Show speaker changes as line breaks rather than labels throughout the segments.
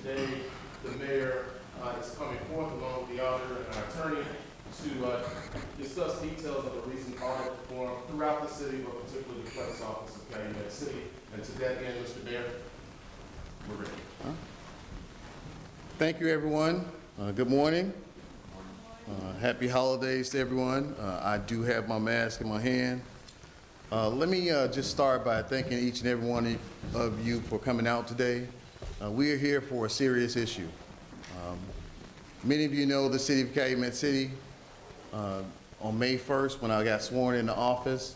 today the mayor is coming forth along with the auditor and our attorney to discuss details of a recent audit performed throughout the city, but particularly the clerk's office of Calumet City. And to that end, Mr. Mayor, we're ready.
Thank you, everyone. Good morning. Happy holidays to everyone. I do have my mask in my hand. Let me just start by thanking each and every one of you for coming out today. We are here for a serious issue. Many of you know the city of Calumet City. On May 1st, when I got sworn into office,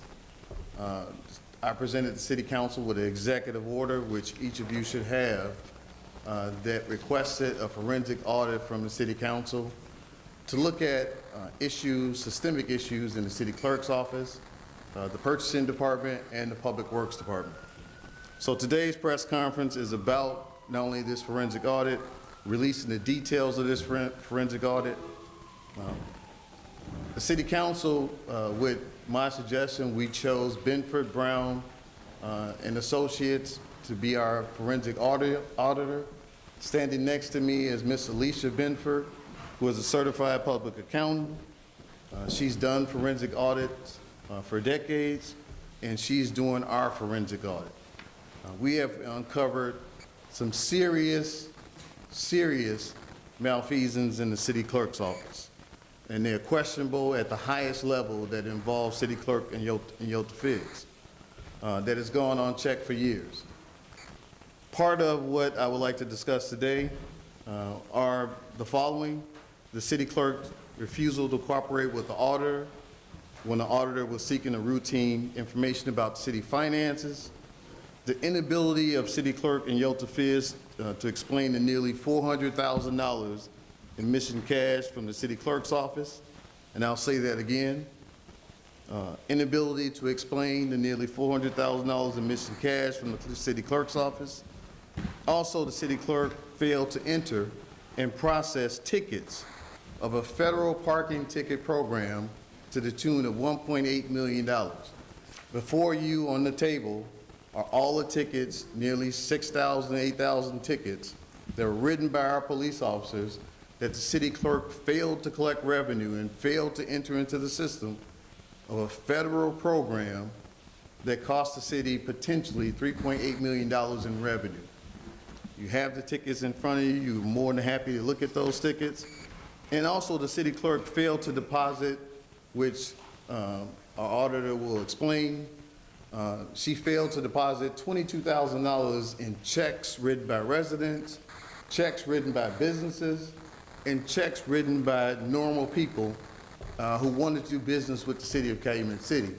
I presented the city council with an executive order, which each of you should have, that requested a forensic audit from the city council to look at issues, systemic issues in the city clerk's office, the purchasing department, and the public works department. So today's press conference is about not only this forensic audit, releasing the details of this forensic audit. The city council, with my suggestion, we chose Benford, Brown, and Associates to be our forensic auditor. Standing next to me is Miss Alicia Benford, who is a certified public accountant. She's done forensic audits for decades, and she's doing our forensic audit. We have uncovered some serious malfeasance in the city clerk's office, and they're questionable at the highest level that involves city clerk and Yota Figs that has gone unchecked for years. Part of what I would like to discuss today are the following: the city clerk's refusal to cooperate with the auditor when the auditor was seeking a routine information about city finances, the inability of city clerk and Yota Figs to explain the nearly $400,000 in missing cash from the city clerk's office, and I'll say that again, inability to explain the nearly $400,000 in missing cash from the city clerk's office. Also, the city clerk failed to enter and process tickets of a federal parking ticket program to the tune of $1.8 million. Before you on the table are all the tickets, nearly 6,000, 8,000 tickets that were written by our police officers that the city clerk failed to collect revenue and failed to enter into the system of a federal program that cost the city potentially $3.8 million in revenue. You have the tickets in front of you. You're more than happy to look at those tickets. And also the city clerk failed to deposit, which our auditor will explain. She failed to deposit $22,000 in checks written by residents, checks written by businesses, and checks written by normal people who wanted to do business with the city of Calumet City.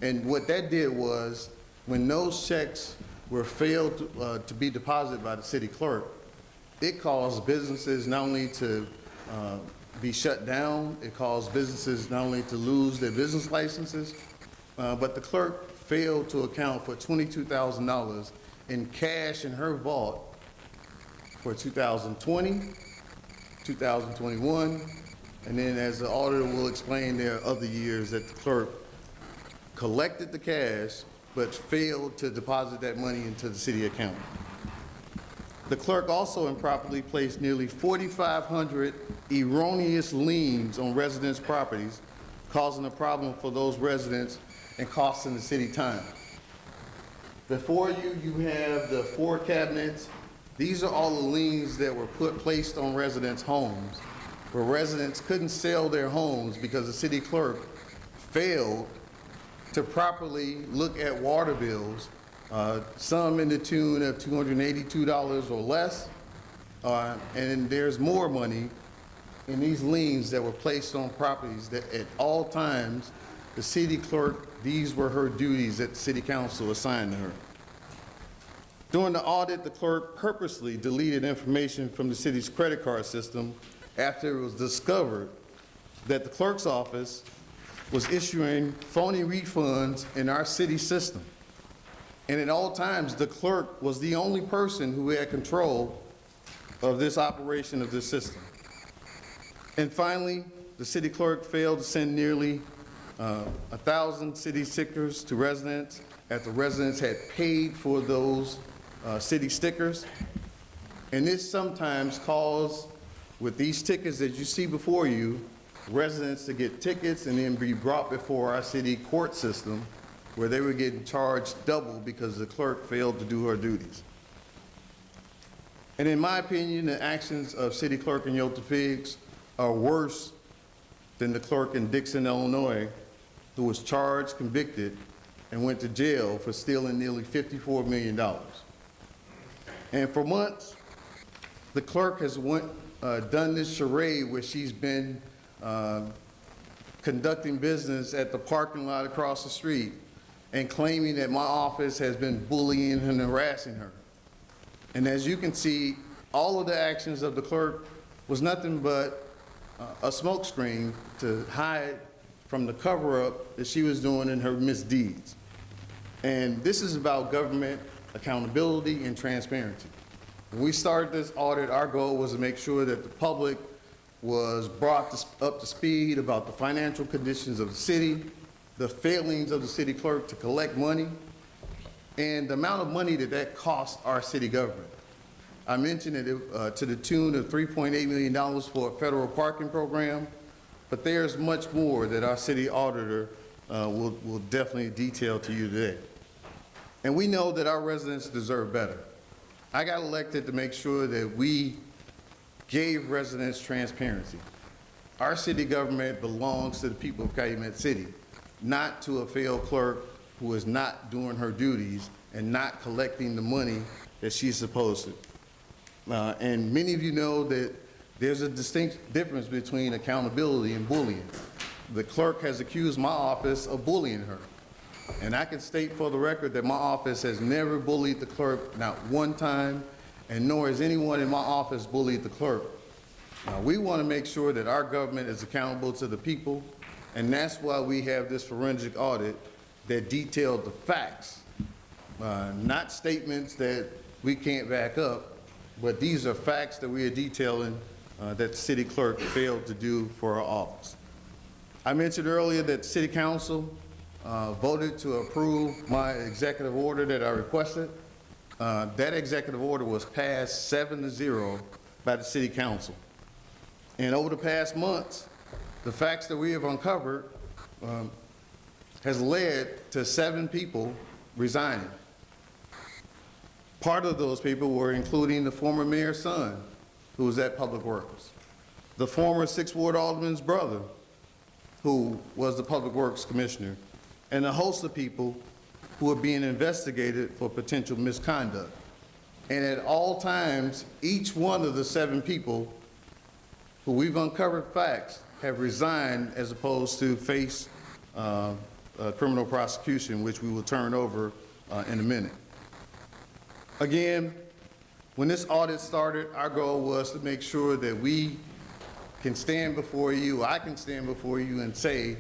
And what that did was, when those checks were failed to be deposited by the city clerk, it caused businesses not only to be shut down, it caused businesses not only to lose their business licenses, but the clerk failed to account for $22,000 in cash in her vault for 2020, 2021, and then, as the auditor will explain, there are other years that the clerk collected the cash but failed to deposit that money into the city account. The clerk also improperly placed nearly 4,500 erroneous liens on residents' properties, causing a problem for those residents and costing the city time. Before you, you have the 4 cabinets. These are all the liens that were placed on residents' homes, where residents couldn't sell their homes because the city clerk failed to properly look at water bills, some in the tune of $282 or less, and there's more money in these liens that were placed on properties that at all times the city clerk, these were her duties that the city council assigned to her. During the audit, the clerk purposely deleted information from the city's credit card system after it was discovered that the clerk's office was issuing phony refunds in our city system. And at all times, the clerk was the only person who had control of this operation of this system. And finally, the city clerk failed to send nearly 1,000 city stickers to residents after residents had paid for those city stickers. And this sometimes causes, with these tickets that you see before you, residents to get tickets and then be brought before our city court system where they were getting charged double because the clerk failed to do her duties. And in my opinion, the actions of City Clerk in Yellow Figs are worse than the clerk in Dixon, Illinois, who was charged, convicted, and went to jail for stealing nearly $54 million. And for months, the clerk has done this charade where she's been conducting business at the parking lot across the street and claiming that my office has been bullying and harassing her. And as you can see, all of the actions of the clerk was nothing but a smokescreen to hide from the cover-up that she was doing in her misdeeds. And this is about government accountability and transparency. When we started this audit, our goal was to make sure that the public was brought up to speed about the financial conditions of the city, the failings of the city clerk to collect money, and the amount of money that costs our city government. I mentioned it to the tune of $3.8 million for a federal parking program, but there's much more that our city auditor will definitely detail to you today. And we know that our residents deserve better. I got elected to make sure that we gave residents transparency. Our city government belongs to the people of Calumet City, not to a failed clerk who is not doing her duties and not collecting the money that she's supposed to. And many of you know that there's a distinct difference between accountability and bullying. The clerk has accused my office of bullying her. And I can state for the record that my office has never bullied the clerk, not one time, and nor has anyone in my office bullied the clerk. We want to make sure that our government is accountable to the people, and that's why we have this forensic audit that detailed the facts, not statements that we can't back up, but these are facts that we are detailing that the city clerk failed to do for our office. I mentioned earlier that the city council voted to approve my executive order that I requested. That executive order was passed 7-0 by the city council. And over the past months, the facts that we have uncovered has led to 7 people resigning. Part of those people were including the former mayor's son, who was at Public Works, the former 6th Ward Alderman's brother, who was the Public Works Commissioner, and a host of people who are being investigated for potential misconduct. And at all times, each one of the 7 people who we've uncovered facts have resigned as opposed to face criminal prosecution, which we will turn over in a minute. Again, when this audit started, our goal was to make sure that we can stand before you, I can stand before you and say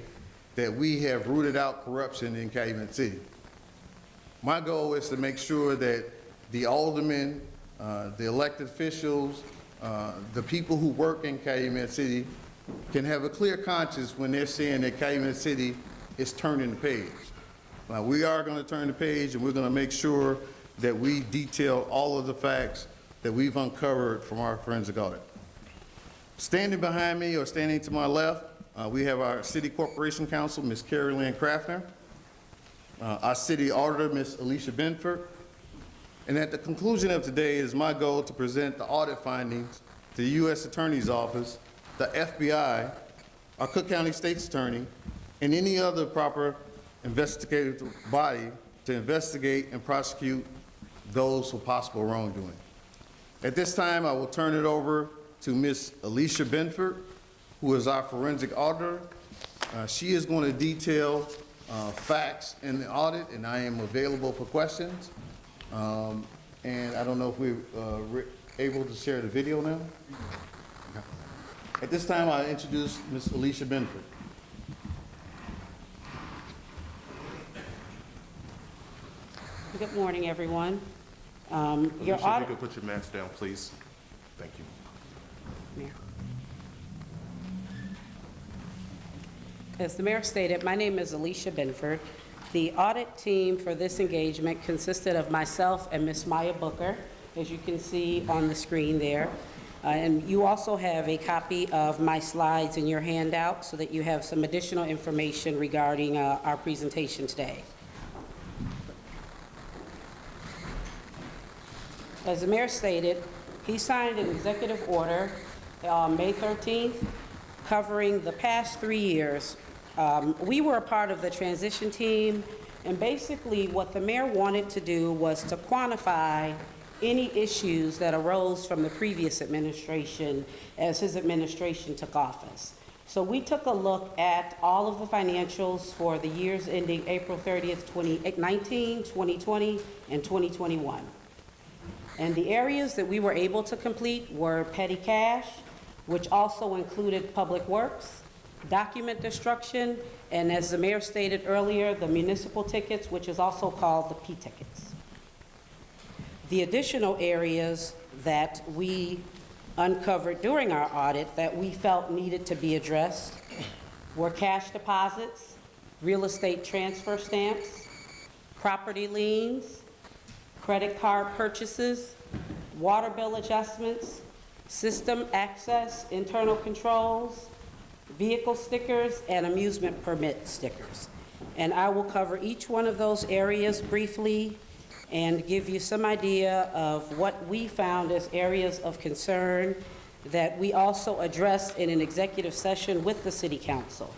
that we have rooted out corruption in Calumet City. My goal is to make sure that the aldermen, the elected officials, the people who work in Calumet City can have a clear conscience when they're saying that Calumet City is turning the page. We are going to turn the page, and we're going to make sure that we detail all of the facts that we've uncovered from our forensic audit. Standing behind me or standing to my left, we have our City Corporation Counsel, Ms. Carrie Lynn Craftner, our City Auditor, Ms. Alicia Benford, and at the conclusion of today, it is my goal to present the audit findings to the U.S. Attorney's Office, the FBI, our Cook County State's Attorney, and any other proper investigative body to investigate and prosecute those for possible wrongdoing. At this time, I will turn it over to Ms. Alicia Benford, who is our forensic auditor. She is going to detail facts in the audit, and I am available for questions. And I don't know if we're able to share the video now. Okay. At this time, I introduce Ms. Alicia Benford.
Good morning, everyone.
Alicia, if you could put your mask down, please. Thank you.
Mayor. As the mayor stated, my name is Alicia Benford. The audit team for this engagement consisted of myself and Ms. Maya Booker, as you can see on the screen there. And you also have a copy of my slides in your handout so that you have some additional information regarding our presentation today. As the mayor stated, he signed an executive order on May 13th covering the past 3 years. We were a part of the transition team, and basically what the mayor wanted to do was to quantify any issues that arose from the previous administration as his administration took office. So we took a look at all of the financials for the years ending April 30th, 2019, 2020, and 2021. And the areas that we were able to complete were petty cash, which also included public works, document destruction, and as the mayor stated earlier, the municipal tickets, which is also called the P tickets. The additional areas that we uncovered during our audit that we felt needed to be addressed were cash deposits, real estate transfer stamps, property liens, credit card purchases, water bill adjustments, system access, internal controls, vehicle stickers, and amusement permit stickers. And I will cover each one of those areas briefly and give you some idea of what we found as areas of concern that we also addressed in an executive session with the City Council.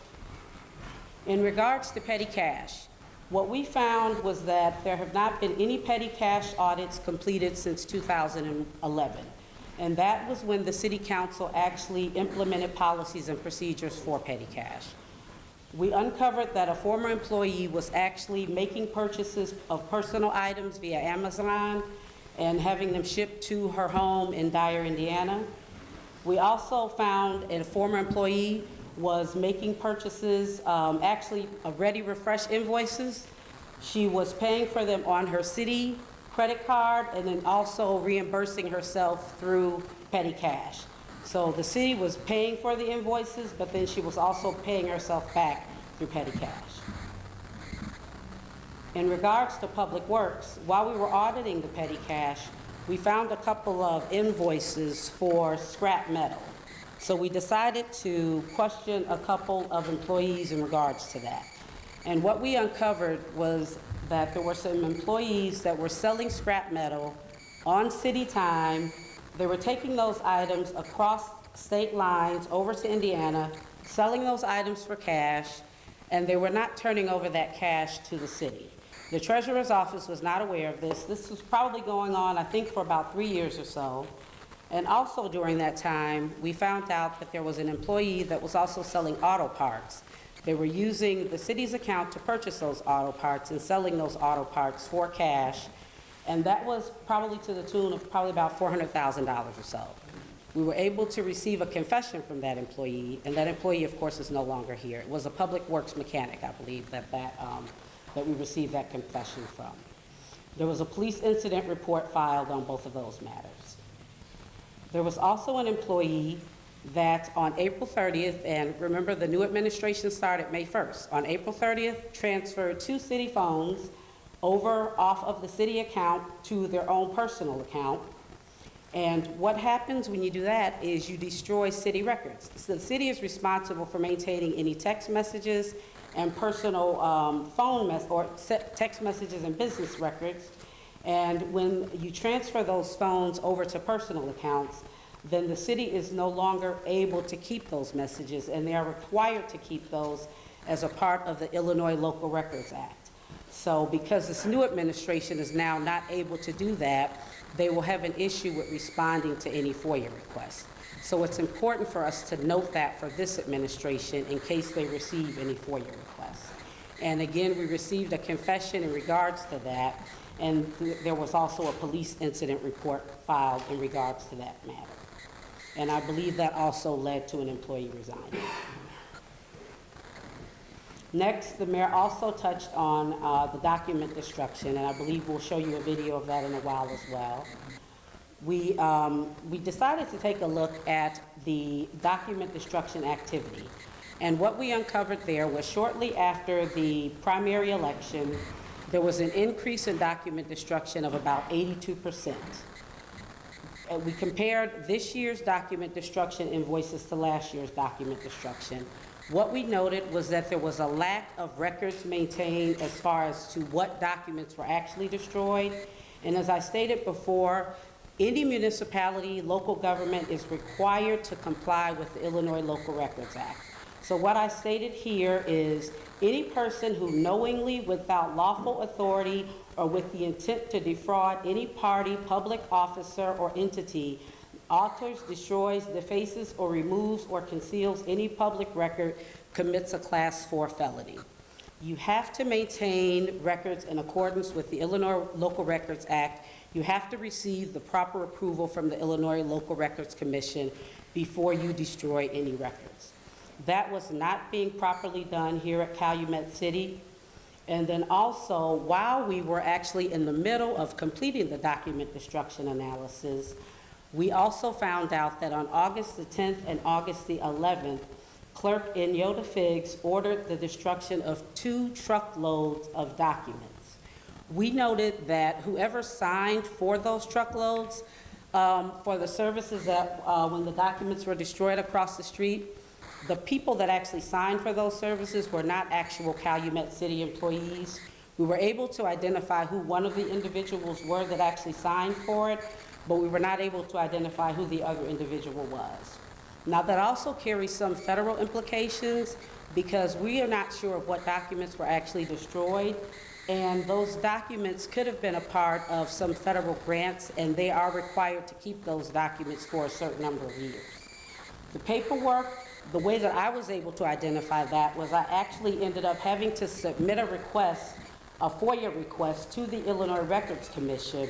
In regards to petty cash, what we found was that there have not been any petty cash audits completed since 2011. And that was when the City Council actually implemented policies and procedures for petty cash. We uncovered that a former employee was actually making purchases of personal items via Amazon and having them shipped to her home in Dyer, Indiana. We also found a former employee was making purchases, actually ready refresh invoices. She was paying for them on her city credit card and then also reimbursing herself through petty cash. So the city was paying for the invoices, but then she was also paying herself back through petty cash. In regards to public works, while we were auditing the petty cash, we found a couple of invoices for scrap metal. So we decided to question a couple of employees in regards to that. And what we uncovered was that there were some employees that were selling scrap metal on city time. They were taking those items across state lines over to Indiana, selling those items for cash, and they were not turning over that cash to the city. The treasurer's office was not aware of this. This was probably going on, I think, for about 3 years or so. And also during that time, we found out that there was an employee that was also selling auto parts. They were using the city's account to purchase those auto parts and selling those auto parts for cash. And that was probably to the tune of probably about $400,000 or so. We were able to receive a confession from that employee, and that employee, of course, is no longer here. It was a public works mechanic, I believe, that we received that confession from. There was a police incident report filed on both of those matters. There was also an employee that on April 30th, and remember the new administration started May 1st, on April 30th transferred 2 city phones over off of the city account to their own personal account. And what happens when you do that is you destroy city records. So the city is responsible for maintaining any text messages and personal text messages and business records. And when you transfer those phones over to personal accounts, then the city is no longer able to keep those messages, and they are required to keep those as a part of the Illinois Local Records Act. So because this new administration is now not able to do that, they will have an issue with responding to any FOIA requests. So it's important for us to note that for this administration in case they receive any FOIA requests. And again, we received a confession in regards to that, and there was also a police incident report filed in regards to that matter. And I believe that also led to an employee resigning. Next, the mayor also touched on the document destruction, and I believe we'll show you a video of that in a while as well. We decided to take a look at the document destruction activity. And what we uncovered there was shortly after the primary election, there was an increase in document destruction of about 82%. And we compared this year's document destruction invoices to last year's document destruction. What we noted was that there was a lack of records maintained as far as to what documents were actually destroyed. And as I stated before, any municipality, local government is required to comply with the Illinois Local Records Act. So what I stated here is any person who knowingly, without lawful authority, or with the intent to defraud any party, public officer, or entity, alters, destroys, defaces, or removes or conceals any public record commits a Class 4 felony. You have to maintain records in accordance with the Illinois Local Records Act. You have to receive the proper approval from the Illinois Local Records Commission before you destroy any records. That was not being properly done here at Calumet City. And then also, while we were actually in the middle of completing the document destruction analysis, we also found out that on August the 10th and August the 11th, Clerk in Yoda Figs ordered the destruction of 2 truckloads of documents. We noted that whoever signed for those truckloads for the services that when the documents were destroyed across the street, the people that actually signed for those services were not actual Calumet City employees. We were able to identify who one of the individuals were that actually signed for it, but we were not able to identify who the other individual was. Now, that also carries some federal implications because we are not sure of what documents were actually destroyed, and those documents could have been a part of some federal grants, and they are required to keep those documents for a certain number of years. The paperwork, the way that I was able to identify that was I actually ended up having to submit a request, a FOIA request, to the Illinois Records Commission,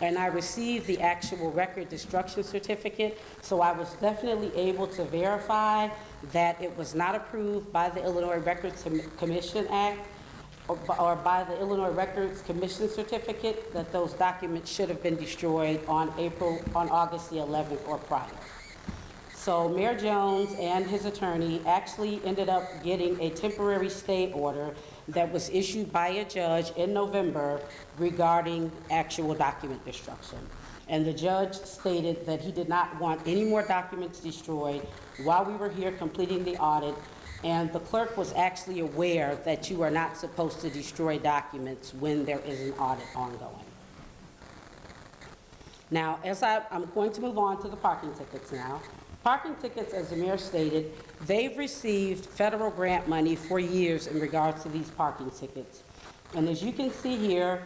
and I received the actual record destruction certificate, so I was definitely able to verify that it was not approved by the Illinois Records Commission Act or by the Illinois Records Commission certificate, that those documents should have been destroyed on August the 11th or prior. So Mayor Jones and his attorney actually ended up getting a temporary stay order that was issued by a judge in November regarding actual document destruction. And the judge stated that he did not want any more documents destroyed while we were here completing the audit, and the clerk was actually aware that you are not supposed to destroy documents when there is an audit ongoing. Now, I'm going to move on to the parking tickets now. Parking tickets, as the mayor stated, they've received federal grant money for years in regards to these parking tickets. And as you can see here,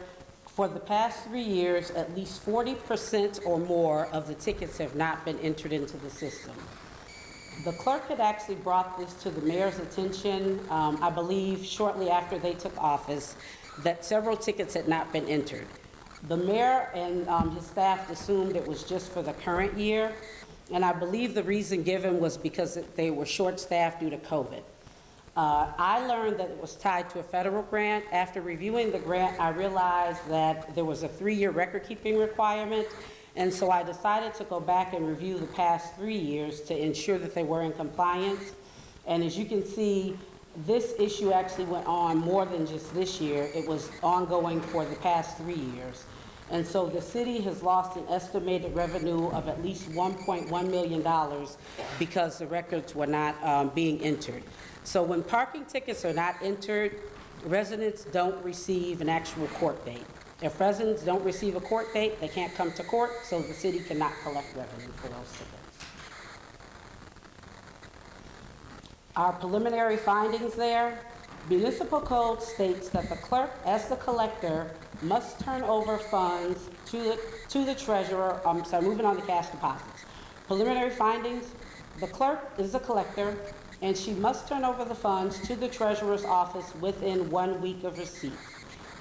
for the past 3 years, at least 40% or more of the tickets have not been entered into the system. The clerk had actually brought this to the mayor's attention, I believe shortly after they took office, that several tickets had not been entered. The mayor and his staff assumed it was just for the current year, and I believe the reason given was because they were short-staffed due to COVID. I learned that it was tied to a federal grant. After reviewing the grant, I realized that there was a 3-year record-keeping requirement, and so I decided to go back and review the past 3 years to ensure that they were in compliance. And as you can see, this issue actually went on more than just this year. It was ongoing for the past 3 years. And so the city has lost an estimated revenue of at least $1.1 million because the records were not being entered. So when parking tickets are not entered, residents don't receive an actual court date. If residents don't receive a court date, they can't come to court, so the city cannot collect revenue for those tickets. Our preliminary findings there, municipal code states that the clerk, as the collector, must turn over funds to the treasurer. Moving on to cash deposits. Preliminary findings, the clerk is the collector, and she must turn over the funds to the treasurer's office within 1 week of receipt.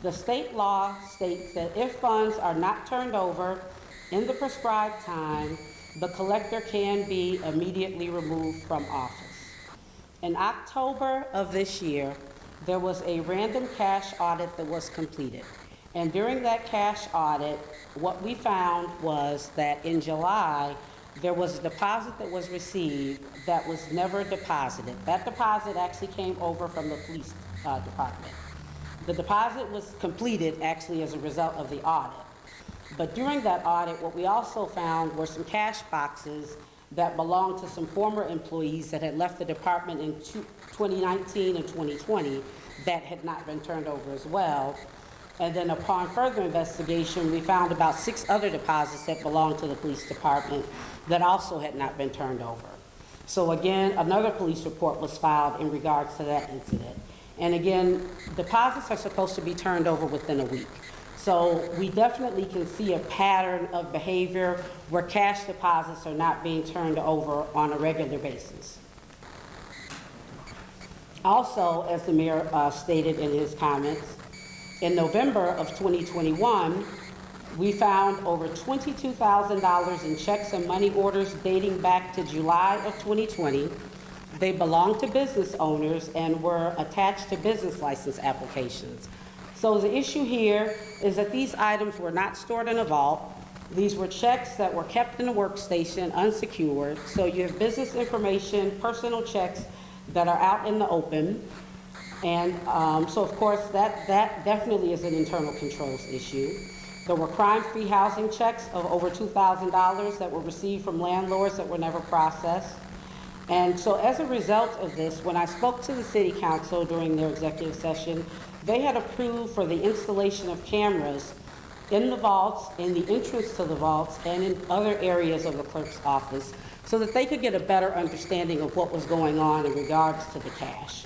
The state law states that if funds are not turned over in the prescribed time, the collector can be immediately removed from office. In October of this year, there was a random cash audit that was completed. And during that cash audit, what we found was that in July, there was a deposit that was received that was never deposited. That deposit actually came over from the police department. The deposit was completed actually as a result of the audit. But during that audit, what we also found were some cash boxes that belonged to some former employees that had left the department in 2019 and 2020 that had not been turned over as well. And then upon further investigation, we found about 6 other deposits that belonged to the police department that also had not been turned over. So again, another police report was filed in regards to that incident. And again, deposits are supposed to be turned over within a week. So we definitely can see a pattern of behavior where cash deposits are not being turned over on a regular basis. Also, as the mayor stated in his comments, in November of 2021, we found over $22,000 in checks and money orders dating back to July of 2020. They belonged to business owners and were attached to business license applications. So the issue here is that these items were not stored in a vault. These were checks that were kept in a workstation, unsecured. So you have business information, personal checks that are out in the open. And so of course, that definitely is an internal controls issue. There were crime-free housing checks of over $2,000 that were received from landlords that were never processed. And so as a result of this, when I spoke to the city council during their executive session, they had approved for the installation of cameras in the vaults, in the entrance to the vaults, and in other areas of the clerk's office so that they could get a better understanding of what was going on in regards to the cash.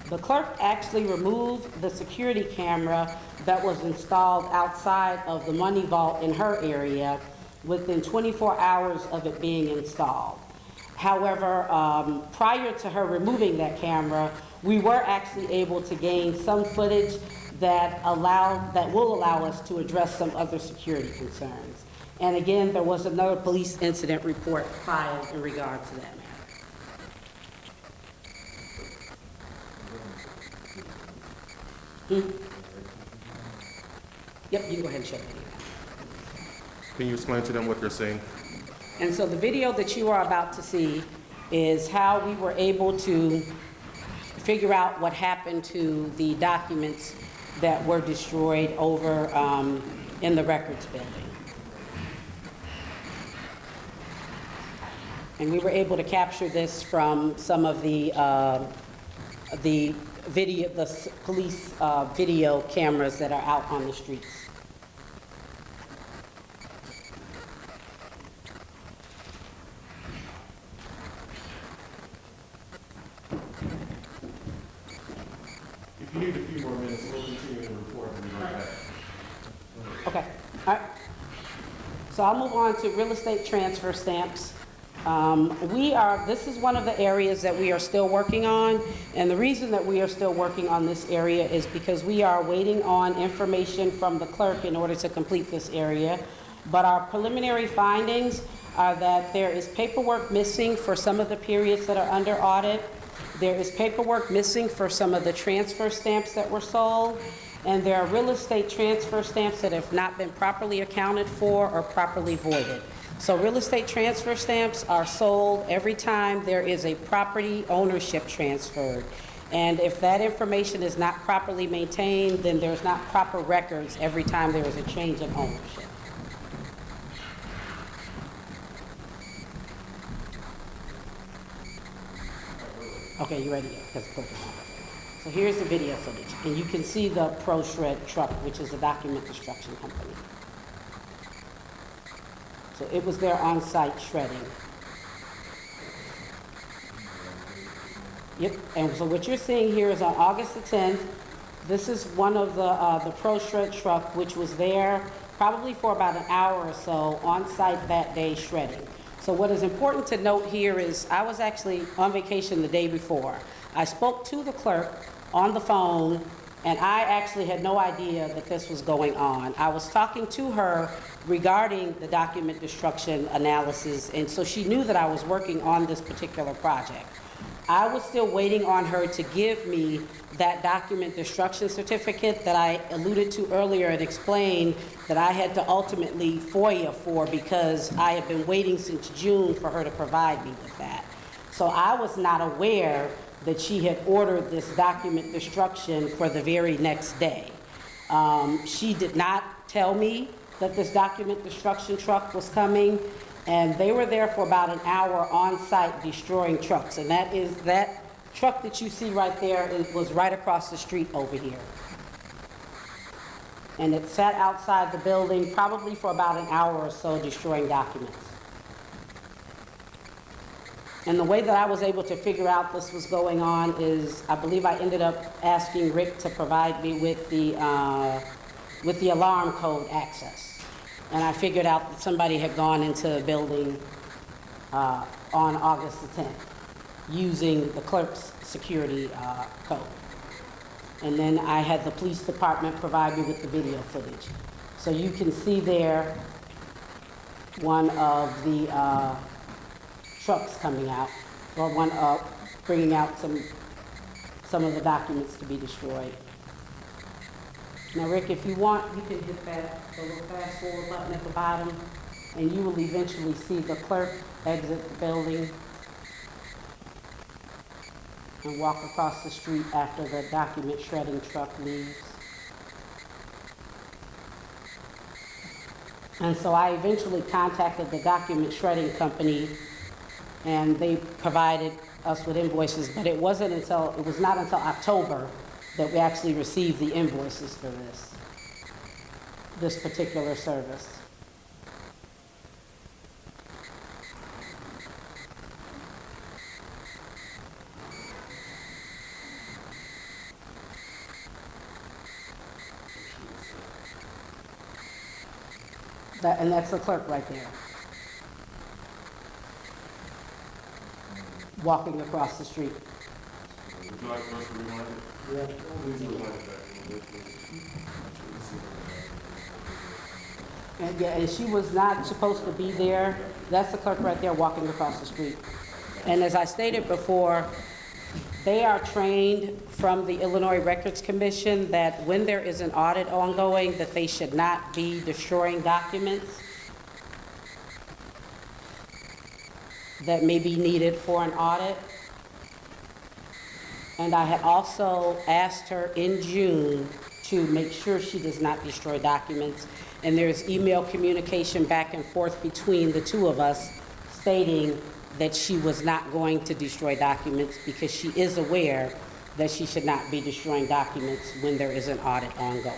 The clerk actually removed the security camera that was installed outside of the money vault in her area within 24 hours of it being installed. However, prior to her removing that camera, we were actually able to gain some footage that will allow us to address some other security concerns. And again, there was another police incident report filed in regard to that matter. Yep, you can go ahead and show the video.
Can you explain to them what they're saying?
And so the video that you are about to see is how we were able to figure out what happened to the documents that were destroyed over in the records building. And we were able to capture this from some of the police video cameras that are out on the streets.
If you need a few more minutes, we'll continue the report and be right back.
Okay, all right. So I'll move on to real estate transfer stamps. This is one of the areas that we are still working on, and the reason that we are still working on this area is because we are waiting on information from the clerk in order to complete this area. But our preliminary findings are that there is paperwork missing for some of the periods that are under audit. There is paperwork missing for some of the transfer stamps that were sold, and there are real estate transfer stamps that have not been properly accounted for or properly voided. So real estate transfer stamps are sold every time there is a property ownership transferred. And if that information is not properly maintained, then there's not proper records every time there is a change in ownership. Okay, you ready? Because the clerk is on. So here's the video footage, and you can see the Pro Shred truck, which is a document destruction company. So it was there on site shredding. Yep, and so what you're seeing here is on August the 10th, this is one of the Pro Shred truck, which was there probably for about an hour or so on site that day shredding. So what is important to note here is I was actually on vacation the day before. I spoke to the clerk on the phone, and I actually had no idea that this was going on. I was talking to her regarding the document destruction analysis, and so she knew that I was working on this particular project. I was still waiting on her to give me that document destruction certificate that I alluded to earlier and explained that I had to ultimately FOIA for because I had been waiting since June for her to provide me with that. So I was not aware that she had ordered this document destruction for the very next day. She did not tell me that this document destruction truck was coming, and they were there for about an hour on site destroying trucks. And that truck that you see right there, it was right across the street over here. And it sat outside the building probably for about an hour or so destroying documents. And the way that I was able to figure out this was going on is, I believe I ended up asking Rick to provide me with the alarm code access. And I figured out that somebody had gone into the building on August the 10th using the clerk's security code. And then I had the police department provide me with the video footage. So you can see there one of the trucks coming out, or one bringing out some of the documents to be destroyed. Now, Rick, if you want, you can hit the little fast forward button at the bottom, and you will eventually see the clerk exit the building and walk across the street after the document shredding truck leaves. And so I eventually contacted the document shredding company, and they provided us with invoices, but it was not until October that we actually received the invoices for this particular service. And that's the clerk right there, walking across the street.
Would you like us to rewind it?
Yeah.
Please rewind it back a little bit, please.
And she was not supposed to be there. That's the clerk right there walking across the street. And as I stated before, they are trained from the Illinois Records Commission that when there is an audit ongoing, that they should not be destroying documents that may be needed for an audit. And I had also asked her in June to make sure she does not destroy documents. And there's email communication back and forth between the two of us stating that she was not going to destroy documents because she is aware that she should not be destroying documents when there is an audit ongoing.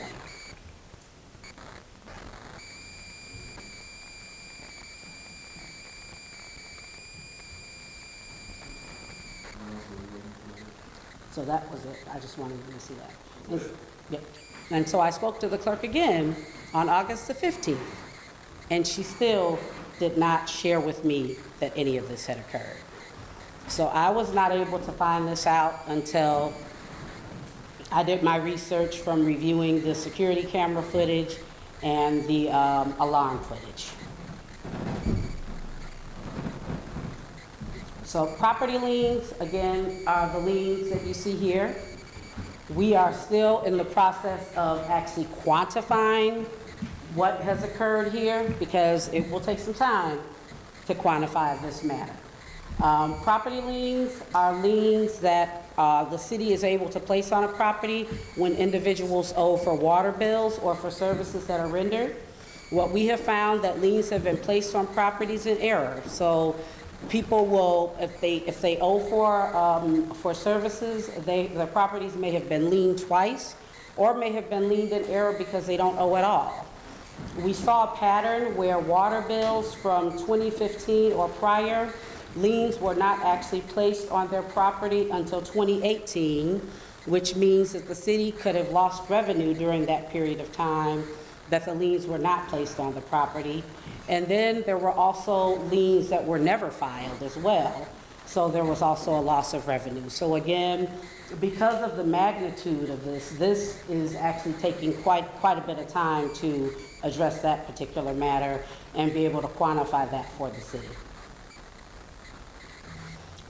So that was it. I just wanted you to see that. And, yeah. And so I spoke to the clerk again on August the 15th, and she still did not share with me that any of this had occurred. So I was not able to find this out until I did my research from reviewing the security camera footage and the alarm footage. So property liens, again, are the liens that you see here. We are still in the process of actually quantifying what has occurred here because it will take some time to quantify this matter. Property liens are liens that the city is able to place on a property when individuals owe for water bills or for services that are rendered. What we have found that liens have been placed on properties in error. So people will, if they owe for services, their properties may have been liened twice or may have been liened in error because they don't owe at all. We saw a pattern where water bills from 2015 or prior, liens were not actually placed on their property until 2018, which means that the city could have lost revenue during that period of time that the liens were not placed on the property. And then there were also liens that were never filed as well. So there was also a loss of revenue. So again, because of the magnitude of this is actually taking quite a bit of time to address that particular matter and be able to quantify that for the city.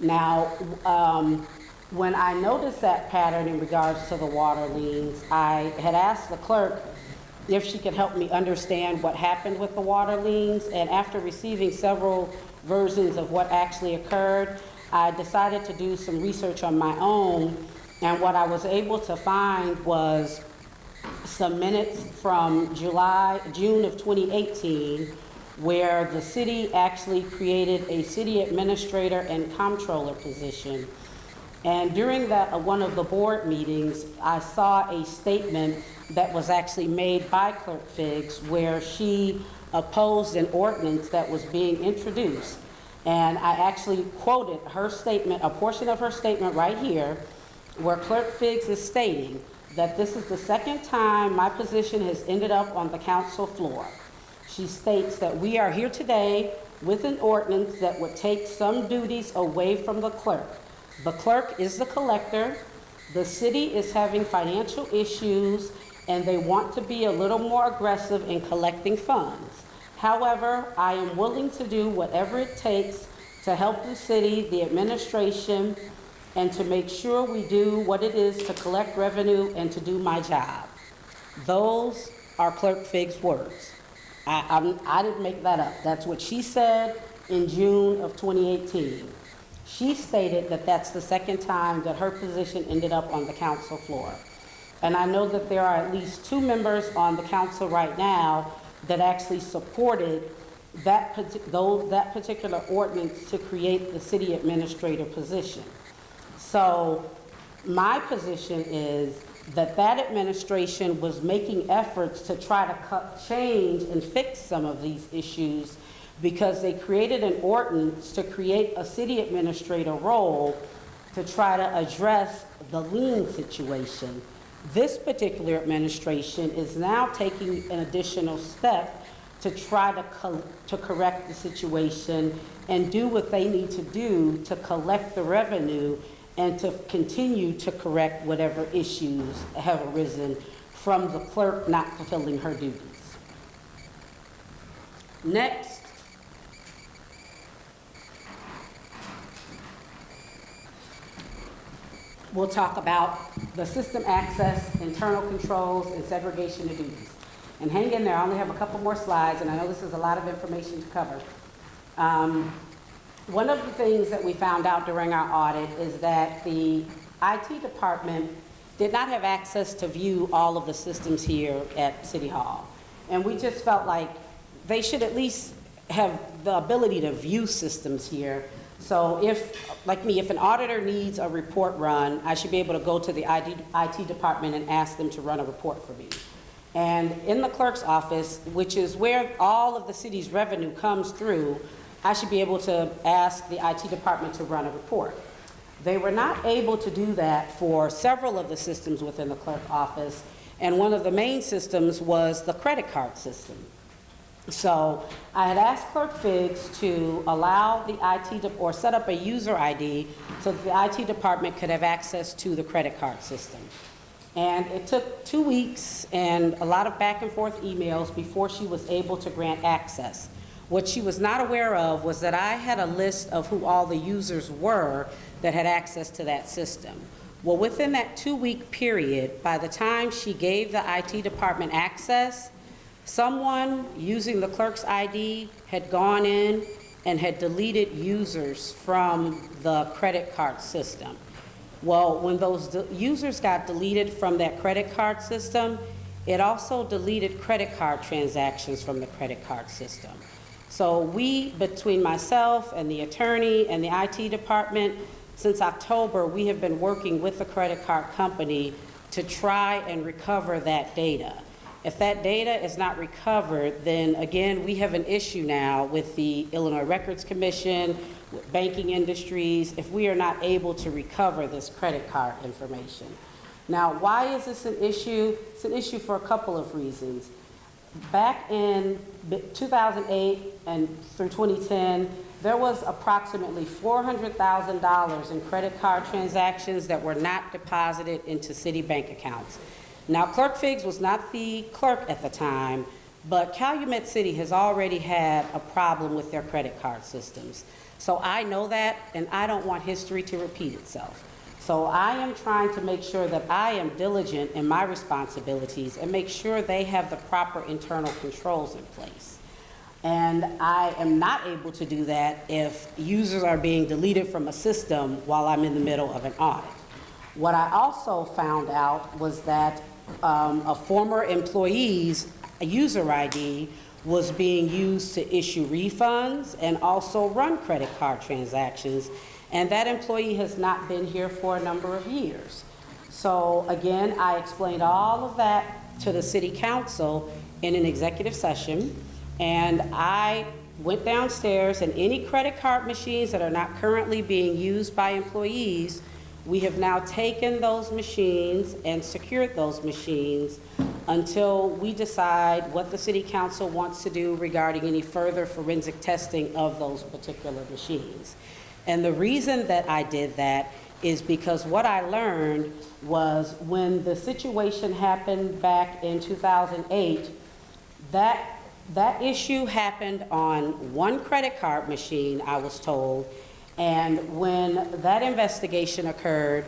Now, when I noticed that pattern in regards to the water liens, I had asked the clerk if she could help me understand what happened with the water liens, and after receiving several versions of what actually occurred, I decided to do some research on my own, and what I was able to find was some minutes from June of 2018, where the city actually created a city administrator and comptroller position. And during that, one of the board meetings, I saw a statement that was actually made by Clerk Figs where she opposed an ordinance that was being introduced. And I actually quoted her statement, a portion of her statement right here, where Clerk Figs is stating that this is the second time my position has ended up on the council floor. She states that we are here today with an ordinance that would take some duties away from the clerk. The clerk is the collector. The city is having financial issues, and they want to be a little more aggressive in collecting funds. However, I am willing to do whatever it takes to help the city, the administration, and to make sure we do what it is to collect revenue and to do my job. Those are Clerk Figs' words. I didn't make that up. That's what she said in June of 2018. She stated that that's the second time that her position ended up on the council floor. And I know that there are at least 2 members on the council right now that actually supported that particular ordinance to create the city administrator position. So my position is that that administration was making efforts to try to change and fix some of these issues because they created an ordinance to create a city administrator role to try to address the lien situation. This particular administration is now taking an additional step to try to correct the situation and do what they need to do to collect the revenue and to continue to correct whatever issues have arisen from the clerk not fulfilling her duties. Next, we'll talk about the system access, internal controls, and segregation of duties. And hang in there, I only have a couple more slides, and I know this is a lot of information to cover. One of the things that we found out during our audit is that the IT department did not have access to view all of the systems here at City Hall. And we just felt like they should at least have the ability to view systems here. So if, like me, if an auditor needs a report run, I should be able to go to the IT department and ask them to run a report for me. And in the clerk's office, which is where all of the city's revenue comes through, I should be able to ask the IT department to run a report. They were not able to do that for several of the systems within the clerk office, and one of the main systems was the credit card system. So I had asked Clerk Figs to allow the or set up a user ID so that the IT department could have access to the credit card system. And it took 2 weeks and a lot of back and forth emails before she was able to grant access. What she was not aware of was that I had a list of who all the users were that had access to that system. Well, within that 2-week period, by the time she gave the IT department access, someone using the clerk's ID had gone in and had deleted users from the credit card system. Well, when those users got deleted from that credit card system, it also deleted credit card transactions from the credit card system. So we, between myself and the attorney and the IT department, since October, we have been working with the credit card company to try and recover that data. If that data is not recovered, then again, we have an issue now with the Illinois Records Commission, with banking industries, if we are not able to recover this credit card information. Now, why is this an issue? It's an issue for a couple of reasons. Back in 2008 and through 2010, there was approximately $400,000 in credit card transactions that were not deposited into city bank accounts. Now, Clerk Figs was not the clerk at the time, but Calumet City has already had a problem with their credit card systems. So I know that, and I don't want history to repeat itself. So I am trying to make sure that I am diligent in my responsibilities and make sure they have the proper internal controls in place. And I am not able to do that if users are being deleted from a system while I'm in the middle of an audit. What I also found out was that a former employee's user ID was being used to issue refunds and also run credit card transactions. And that employee has not been here for a number of years. So again, I explained all of that to the city council in an executive session. And I went downstairs, and any credit card machines that are not currently being used by employees, we have now taken those machines and secured those machines until we decide what the city council wants to do regarding any further forensic testing of those particular machines. And the reason that I did that is because what I learned was when the situation happened back in 2008, that issue happened on one credit card machine, I was told, and when that investigation occurred,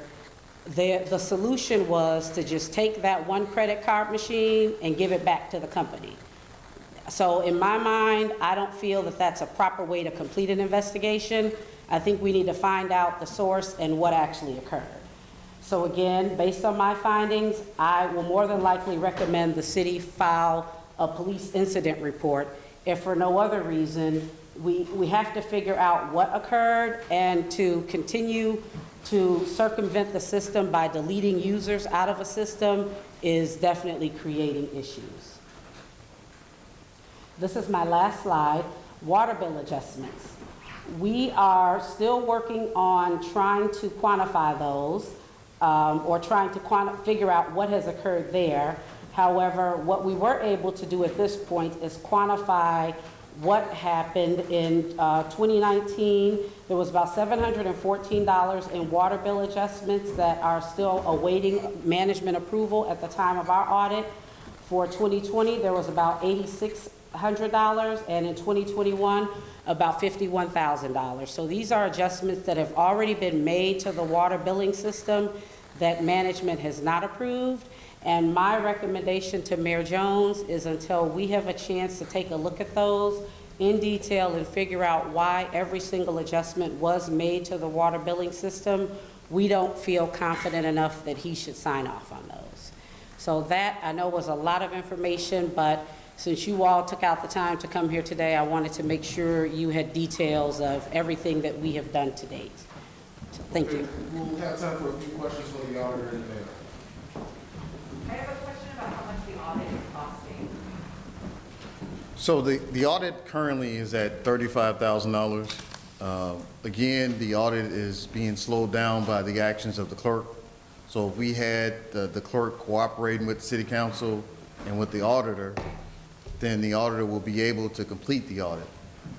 the solution was to just take that one credit card machine and give it back to the company. So in my mind, I don't feel that that's a proper way to complete an investigation. I think we need to find out the source and what actually occurred. So again, based on my findings, I will more than likely recommend the city file a police incident report. If for no other reason, we have to figure out what occurred, and to continue to circumvent the system by deleting users out of a system is definitely creating issues. This is my last slide, water bill adjustments. We are still working on trying to quantify those, or trying to figure out what has occurred there. However, what we were able to do at this point is quantify what happened in 2019. There was about $714 in water bill adjustments that are still awaiting management approval at the time of our audit. For 2020, there was about $8,600, and in 2021, about $51,000. So these are adjustments that have already been made to the water billing system that management has not approved. And my recommendation to Mayor Jones is, until we have a chance to take a look at those in detail and figure out why every single adjustment was made to the water billing system, we don't feel confident enough that he should sign off on those. So that, I know, was a lot of information, but since you all took out the time to come here today, I wanted to make sure you had details of everything that we have done to date. So, thank you.
We'll have time for a few questions for the auditor and the mayor.
I have a question about how much the audit is costing.
So the audit currently is at $35,000. Again, the audit is being slowed down by the actions of the clerk. So if we had the clerk cooperating with the city council and with the auditor, then the auditor will be able to complete the audit.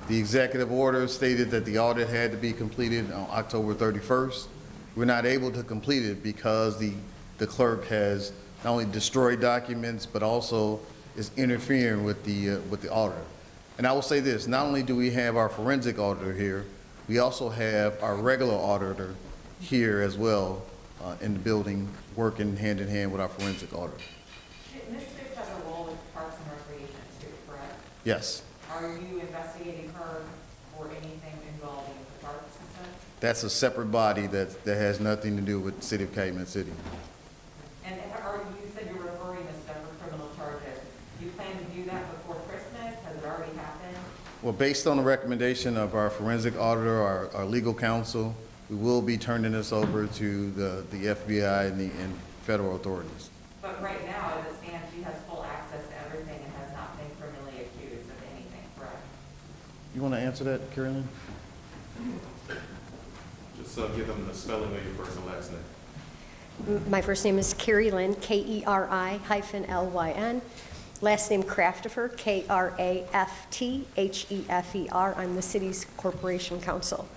The executive order stated that the audit had to be completed on October 31st. We're not able to complete it because the clerk has not only destroyed documents, but also is interfering with the auditor. And I will say this, not only do we have our forensic auditor here, we also have our regular auditor here as well in the building, working hand in hand with our forensic auditor.
Ms. Fitz has a role with Parks and Recreation too, correct?
Yes,
Are you investigating her for anything involving the park system?
that's a separate body that has nothing to do with the city of Calumet City.
And you said you're referring this stuff for criminal charges. Do you plan to do that before Christmas? Has it already happened?
Well, based on the recommendation of our forensic auditor, our legal counsel, we will be turning this over to the FBI and federal authorities.
But right now, as it stands, she has full access to everything and has not been criminally accused of anything, correct?
You want to answer that, Carolyn?
Just give them the spelling of your first and last name.
My first name is Carrie Lynn, Keri-Lyn. Last name Craftifer, Kraftherfer. I'm the city's corporation counsel.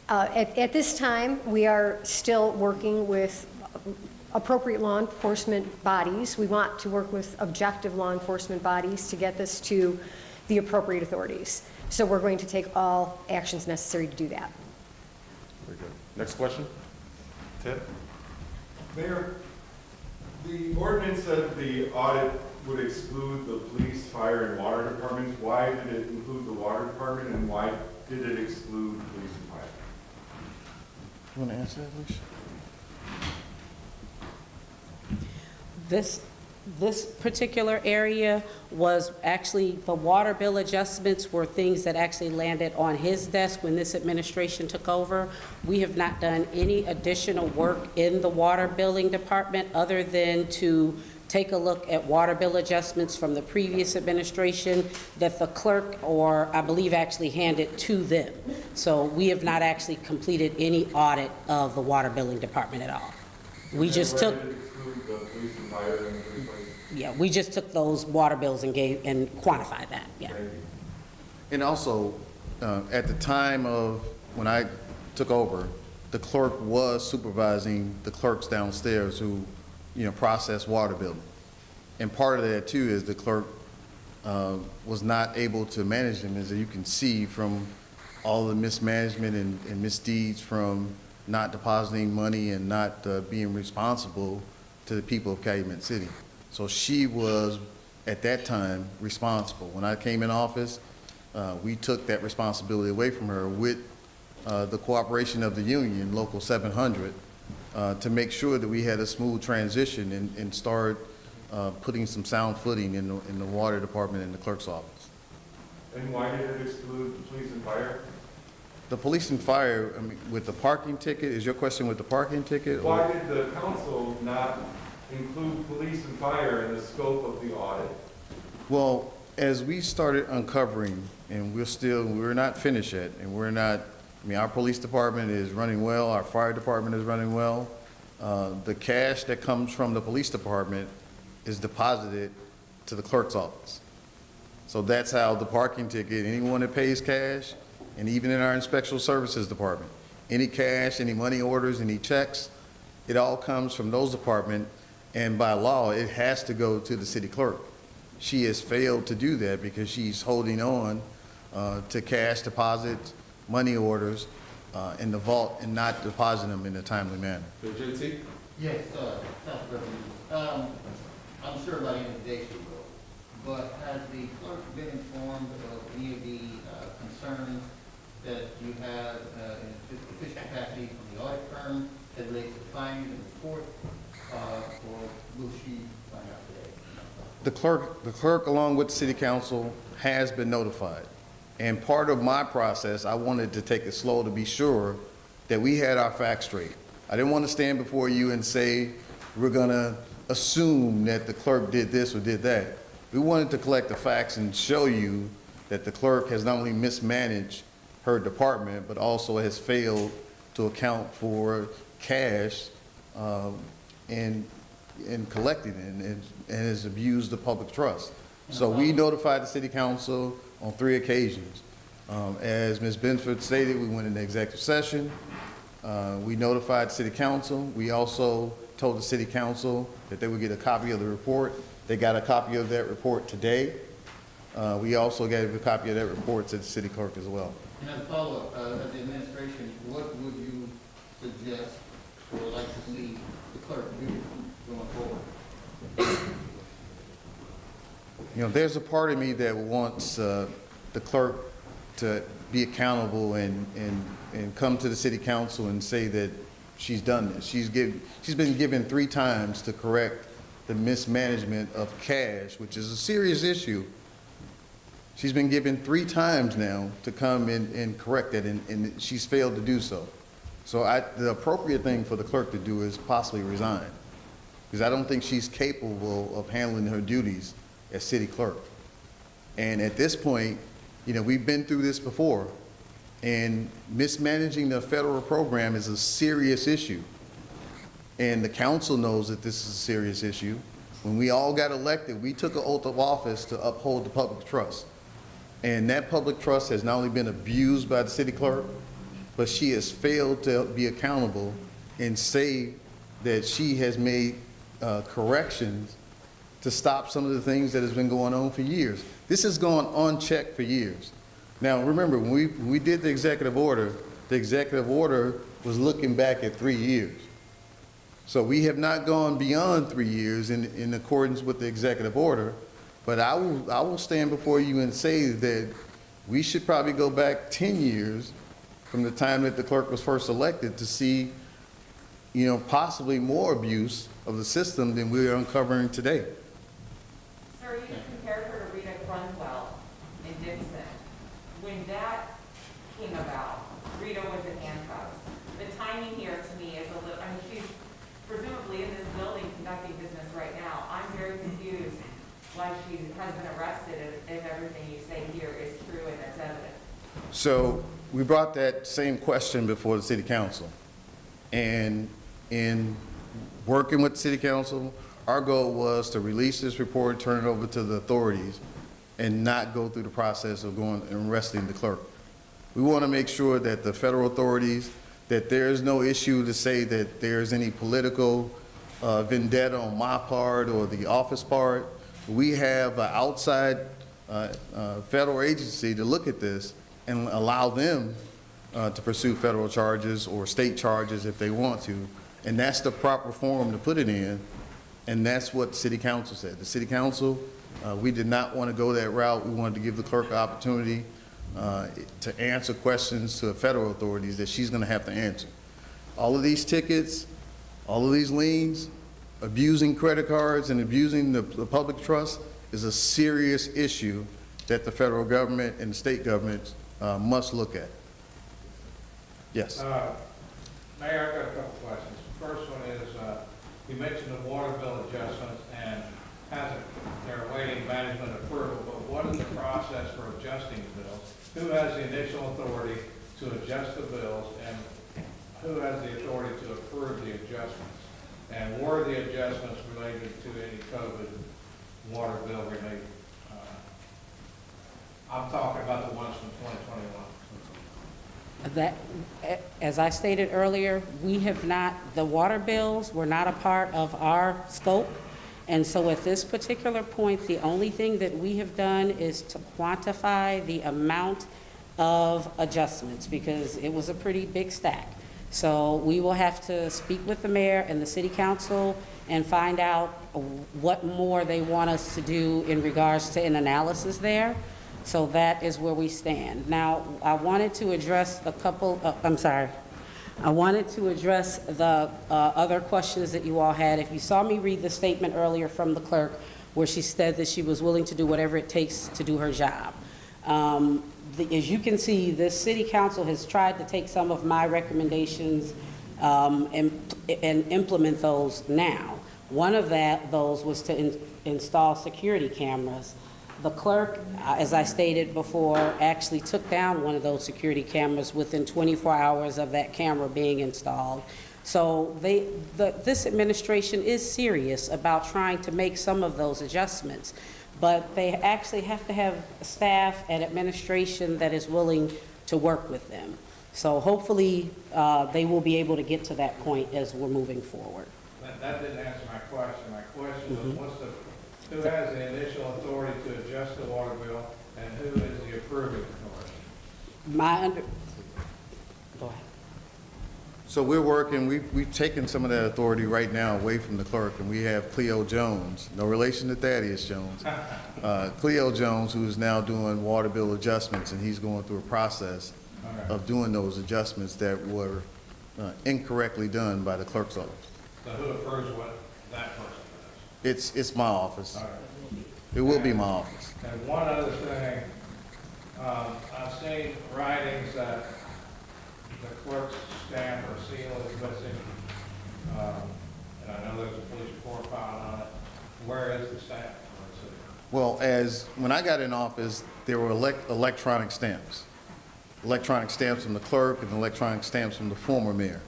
At this time, we are still working with appropriate law enforcement bodies. We want to work with objective law enforcement bodies to get this to the appropriate authorities. So we're going to take all actions necessary to do that.
Very good. Next question. Ted?
Mayor, the ordinance said the audit would exclude the police, fire, and water departments. Why did it include the water department, and why did it exclude police and fire?
You want to answer that, Alicia?
This particular area was actually, the water bill adjustments were things that actually landed on his desk when this administration took over. We have not done any additional work in the water billing department other than to take a look at water bill adjustments from the previous administration that the clerk, or I believe, actually handed to them. So we have not actually completed any audit of the water billing department at all. We just took,
Why did it exclude the police and fire in the first place?
yeah, we just took those water bills and quantified that, yeah.
Thank you.
And also, at the time of when I took over, the clerk was supervising the clerks downstairs who, process water billing. And part of that too is the clerk was not able to manage them, as you can see from all the mismanagement and misdeeds from not depositing money and not being responsible to the people of Calumet City. So she was, at that time, responsible. When I came in office, we took that responsibility away from her with the cooperation of the union, Local 700, to make sure that we had a smooth transition and start putting some sound footing in the water department and the clerk's office.
And why did it exclude the police and fire?
The police and fire, with the parking ticket, is your question with the parking ticket? or-
Why did the council not include police and fire in the scope of the audit?
Well, as we started uncovering, and we're not finished yet, and we're not, our police department is running well, our fire department is running well. The cash that comes from the police department is deposited to the clerk's office. So that's how the parking ticket, anyone that pays cash, and even in our inspection services department, any cash, any money orders, any checks, it all comes from those departments, and by law, it has to go to the city clerk. She has failed to do that because she's holding on to cash deposits, money orders in the vault and not depositing them in a timely manner.
Bill JT?
Yes, Council President. I'm sure by the end of the day she will, but has the clerk been informed of any of the concerns that you have in official capacity from the audit firm that relates to findings and report, or will she find out today?
The clerk, along with the city council, has been notified. And part of my process, I wanted to take it slow to be sure that we had our facts straight. I didn't want to stand before you and say, we're gonna assume that the clerk did this or did that. We wanted to collect the facts and show you that the clerk has not only mismanaged her department, but also has failed to account for cash and collecting it and has abused the public trust. So we notified the city council on 3 occasions. As Ms. Benford stated, we went into executive session. We notified the city council. We also told the city council that they would get a copy of the report. They got a copy of that report today. We also gave a copy of that report to the city clerk as well.
And as a follow-up, as the administration, what would you suggest or like to see the clerk do going forward?
There's a part of me that wants the clerk to be accountable and come to the city council and say that she's done this. She's been given 3 times to correct the mismanagement of cash, which is a serious issue. She's been given 3 times now to come and correct it, and she's failed to do so. So the appropriate thing for the clerk to do is possibly resign, because I don't think she's capable of handling her duties as city clerk. And at this point, we've been through this before, and mismanaging the federal program is a serious issue. And the council knows that this is a serious issue. When we all got elected, we took an oath of office to uphold the public trust. And that public trust has not only been abused by the city clerk, but she has failed to be accountable and say that she has made corrections to stop some of the things that has been going on for years. This has gone unchecked for years. Now, remember, when we did the executive order was looking back at 3 years. So we have not gone beyond 3 years in accordance with the executive order, but I will stand before you and say that we should probably go back 10 years from the time that the clerk was first elected to see, possibly more abuse of the system than we are uncovering today.
explaining here to me is a little, I mean, she's presumably in this building conducting business right now. I'm very confused why she has been arrested if everything you say here is true and there's evidence.
So we brought that same question before the city council. And in working with the city council, our goal was to release this report, turn it over to the authorities, and not go through the process of going and arresting the clerk. We want to make sure that the federal authorities, that there is no issue to say that there's any political vendetta on my part or the office part. We have an outside federal agency to look at this and allow them to pursue federal charges or state charges if they want to. And that's the proper forum to put it in. And that's what the city council said. The city council, we did not want to go that route. We wanted to give the clerk an opportunity to answer questions to the federal authorities that she's going to have to answer. All of these tickets, all of these liens, abusing credit cards and abusing the public trust is a serious issue that the federal government and the state governments must look at. Yes.
Mayor, I've got a couple questions. First one is, you mentioned the water bill adjustments and they're awaiting management approval, but what is the process for adjusting the bills? Who has the initial authority to adjust the bills, and who has the authority to approve the adjustments? And were the adjustments related to any COVID water bill related? I'm talking about the ones from 2021.
That, as I stated earlier, we have not, the water bills were not a part of our scope. And so at this particular point, the only thing that we have done is to quantify the amount of adjustments, because it was a pretty big stack. So we will have to speak with the mayor and the city council and find out what more they want us to do in regards to an analysis there. So that is where we stand. Now, I wanted to address a couple, I wanted to address the other questions that you all had. If you saw me read the statement earlier from the clerk where she said that she was willing to do whatever it takes to do her job. As you can see, this city council has tried to take some of my recommendations and implement those now. One of those was to install security cameras. The clerk, as I stated before, actually took down one of those security cameras within 24 hours of that camera being installed. So this administration is serious about trying to make some of those adjustments, but they actually have to have staff and administration that is willing to work with them. So hopefully they will be able to get to that point as we're moving forward.
That didn't answer my question. My question was, who has the initial authority to adjust the water bill, and who is the approving authority?
Go ahead.
So we're working, we've taken some of that authority right now away from the clerk, and we have Cleo Jones, no relation to Thaddeus Jones. Cleo Jones, who is now doing water bill adjustments, and he's going through a process of doing those adjustments that were incorrectly done by the clerk's office.
So who approves what that person does?
It's my office.
All right.
It will be my office.
And one other thing, I've seen writings that the clerk's stamp or seal is missing. And I know there's a police report filed on it. Where is the stamp?
Well, when I got in office, there were electronic stamps. Electronic stamps from the clerk and electronic stamps from the former mayor.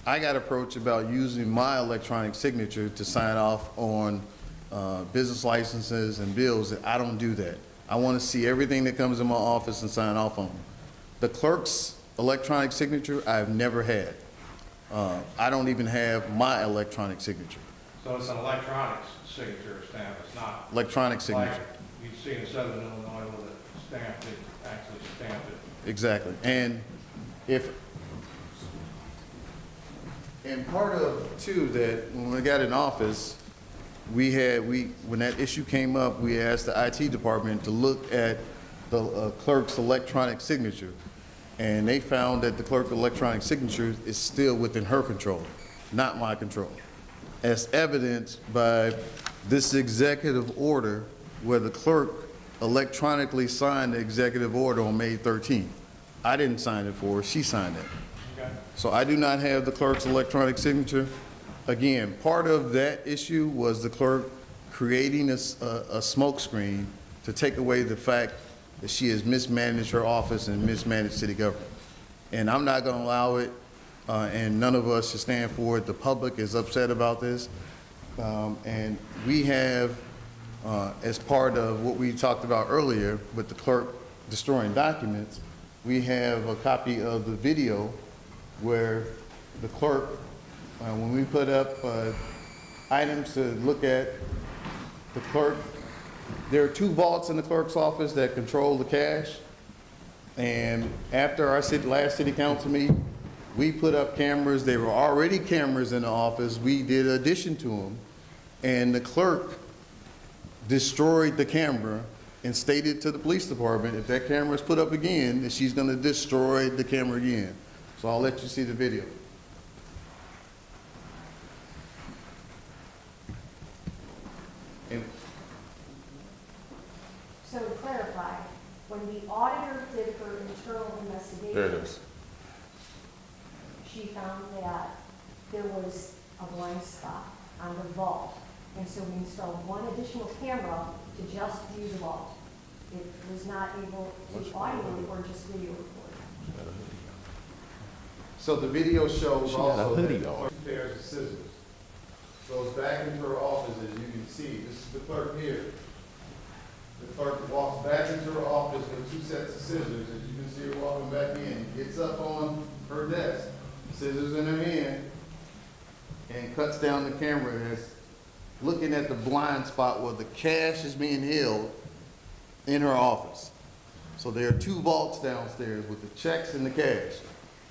I got approached about using my electronic signature to sign off on business licenses and bills. I don't do that. I want to see everything that comes in my office and sign off on them. The clerk's electronic signature, I've never had. I don't even have my electronic signature.
So it's an electronic signature stamp, it's not
Electronic signature.
like you see in Southern Illinois with a stamp that actually stamped it.
Exactly. And part of, too, that when we got in office, when that issue came up, we asked the IT department to look at the clerk's electronic signature. And they found that the clerk's electronic signature is still within her control, not my control. As evidenced by this executive order where the clerk electronically signed the executive order on May 13th. I didn't sign it for her, she signed it.
Okay.
So I do not have the clerk's electronic signature. Again, part of that issue was the clerk creating a smoke screen to take away the fact that she has mismanaged her office and mismanaged city government. And I'm not going to allow it, and none of us should stand for it. The public is upset about this. And we have, as part of what we talked about earlier with the clerk destroying documents, we have a copy of the video where the clerk, when we put up items to look at, the clerk, there are 2 vaults in the clerk's office that control the cash. And after our last city council meeting, we put up cameras. There were already cameras in the office. We did addition to them. And the clerk destroyed the camera and stated to the police department, if that camera is put up again, that she's going to destroy the camera again. So I'll let you see the video. And
So to clarify, when the auditor did her internal investigation.
there it is.
She found that there was a blind spot on the vault. And so we installed one additional camera to just view the vault. It was not able to audio or just video record.
So the video shows also that the clerk, 2 pairs of scissors. Goes back into her office, as you can see. This is the clerk here. The clerk walks back into her office with 2 sets of scissors, as you can see her walking back in. Gets up on her desk, scissors in her hand, and cuts down the camera that's looking at the blind spot where the cash is being held in her office. So there are 2 vaults downstairs with the checks and the cash.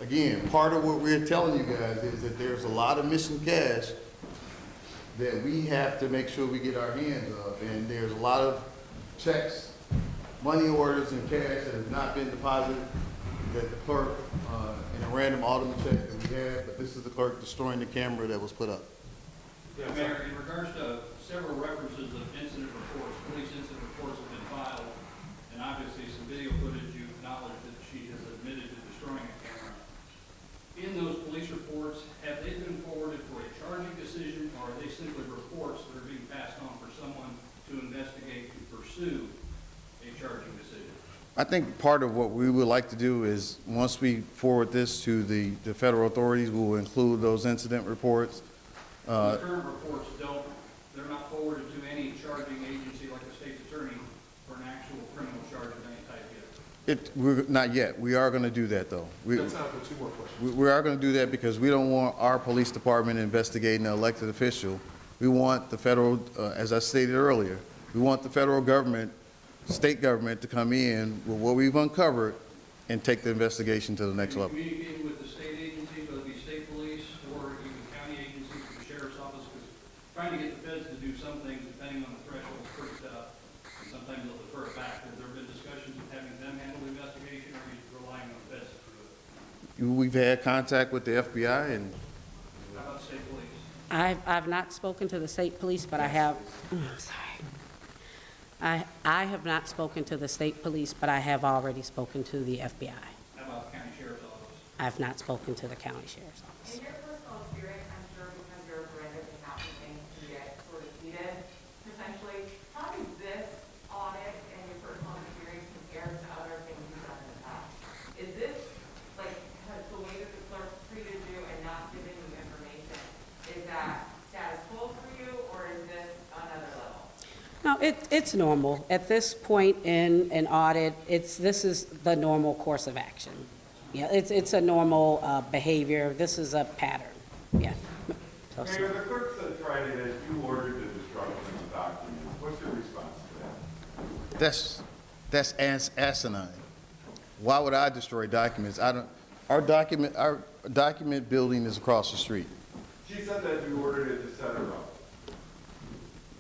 Again, part of what we're telling you guys is that there's a lot of missing cash that we have to make sure we get our hands of. And there's a lot of checks, money orders, and cash that have not been deposited that the clerk, in a random audible check that we had, but this is the clerk destroying the camera that was put up.
Yeah, Mayor, in regards to several references of incident reports, police incident reports have been filed, and obviously some video footage you acknowledged that she has admitted to destroying a camera. In those police reports, have they been forwarded for a charging decision, or are they simply reports that are being passed on for someone to investigate, to pursue a charging decision?
I think part of what we would like to do is, once we forward this to the federal authorities, we will include those incident reports.
The current reports they're not forwarded to any charging agency like the state's attorney for an actual criminal charge of any type yet.
We're not yet. We are going to do that, though. We
Got time for 2 more questions.
we are going to do that because we don't want our police department investigating an elected official. We want the federal, as I stated earlier, we want the federal government, state government to come in with what we've uncovered and take the investigation to the next level.
Communicating with the state agencies, whether it be state police or even county agencies, or the sheriff's office, because trying to get the feds to do some things, depending on the threshold, is pretty tough. And sometimes they'll defer it back. Have there been discussions of having them handle the investigation, or are you relying on the feds to do it?
We've had contact with the FBI, and
How about state police?
I've not spoken to the state police, but I have, sorry. I have not spoken to the state police, but I have already spoken to the FBI.
How about the county sheriff's office?
I have not spoken to the county sheriff's office.
In your personal experience, I'm sure because you're a brand of accounting things can get sort of heated, potentially, how does this audit and your personal experience compare to other things you've done in the past? Is this, like, has the way that the clerk treated you and not giving you information, is that status quo for you, or is this another level?
No, it's normal. At this point in an audit, this is the normal course of action. Yeah, it's a normal behavior. This is a pattern, yeah. So-
Mayor, the clerk said Friday that you ordered the destruction of documents. What's your response to that?
that's asinine. Why would I destroy documents? Our document building is across the street.
She said that you ordered it to set her up.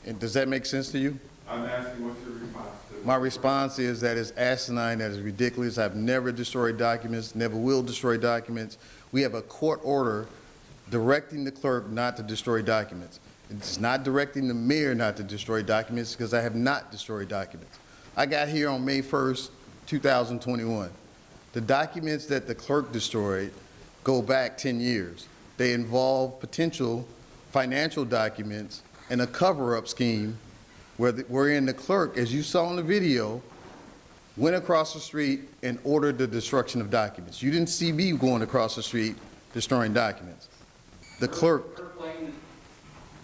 And does that make sense to you?
I'm asking what's your response to it?
My response is that it's asinine, that is ridiculous. I've never destroyed documents, never will destroy documents. We have a court order directing the clerk not to destroy documents. It's not directing the mayor not to destroy documents because I have not destroyed documents. I got here on May 1st, 2021. The documents that the clerk destroyed go back 10 years. They involve potential financial documents and a cover-up scheme wherein the clerk, as you saw in the video, went across the street and ordered the destruction of documents. You didn't see me going across the street destroying documents. The clerk,
Her claim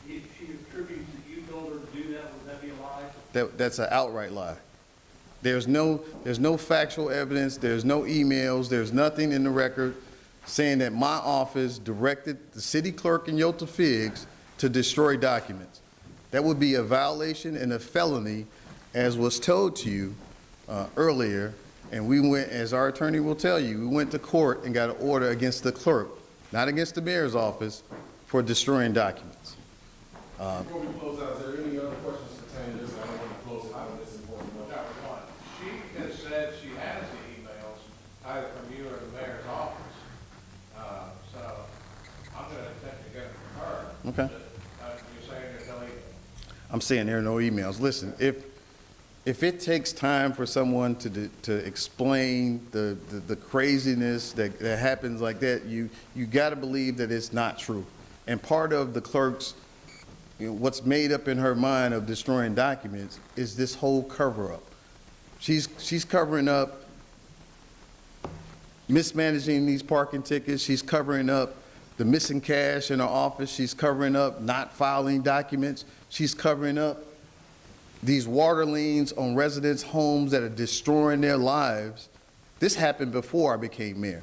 that if she attributes that you told her to do that, would that be a lie?
that's an outright lie. There's no factual evidence, there's no emails, there's nothing in the record saying that my office directed the city clerk in Yota Figs to destroy documents. That would be a violation and a felony, as was told to you earlier, and we went, as our attorney will tell you, we went to court and got an order against the clerk, not against the mayor's office, for destroying documents.
Before we close out, is there any other questions pertaining to this? I don't want to close it out on this important one.
That was one. She has said she has the emails either from you or the mayor's office. So I'm going to attempt to get it from her.
Okay.
You're saying there's no email?
I'm saying there are no emails. Listen, if it takes time for someone to explain the craziness that happens like that, you got to believe that it's not true. And part of the clerk's, what's made up in her mind of destroying documents is this whole cover-up. She's covering up mismanaging these parking tickets. She's covering up the missing cash in her office. She's covering up not filing documents. She's covering up these water liens on residents' homes that are destroying their lives. This happened before I became mayor.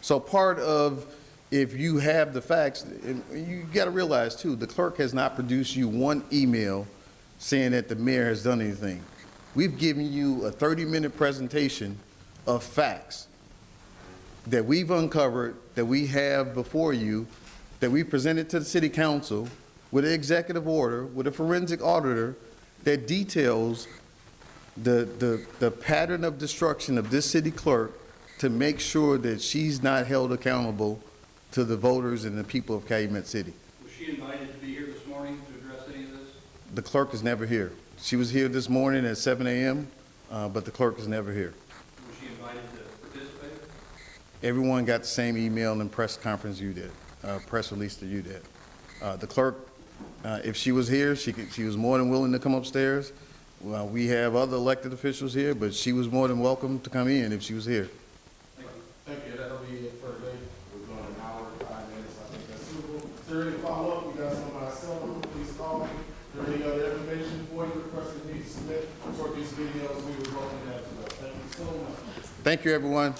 So part of, if you have the facts, and you got to realize too, the clerk has not produced you one email saying that the mayor has done anything. We've given you a 30-minute presentation of facts that we've uncovered, that we have before you, that we presented to the city council with an executive order, with a forensic auditor that details the pattern of destruction of this city clerk to make sure that she's not held accountable to the voters and the people of Calumet City.
Was she invited to be here this morning to address any of this?
The clerk is never here. She was here this morning at 7 a.m., but the clerk is never here.
Was she invited to participate?
Everyone got the same email and press conference you did, press release that you did. The clerk, if she was here, she was more than willing to come upstairs. Well, we have other elected officials here, but she was more than welcome to come in if she was here.
Thank you.
Thank you. That'll be it for today. We're going an hour and 5 minutes. I think that's suitable. Is there any follow-up? You guys know my cell number. Please call me. Is there any other information for you requested me to submit? Or these videos we were rolling out as well. Thank you so much.
Thank you, everyone.